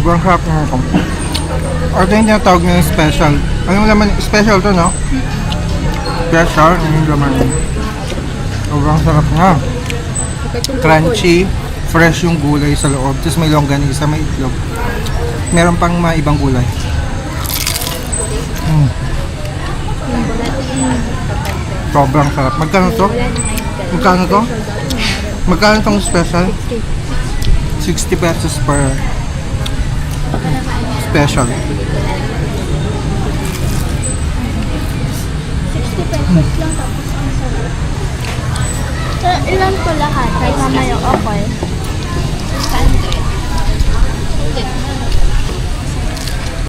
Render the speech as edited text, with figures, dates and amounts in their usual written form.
Sobrang sarap ng ito. Ito yung tinatawag niya yung special. Ano yung laman? Special to, no? Special. Ano yung laman? Sobrang sarap nga. Crunchy. Fresh yung gulay sa loob. Tapos may longganisa, may itlog. Meron pang mga ibang gulay. Sobrang sarap. Magkano to? Magkano to? Magkano tong special? 60 pesos per special. 60 pesos lang tapos ang sarap. So, ilan to lahat? Kaya mamaya okay. 100.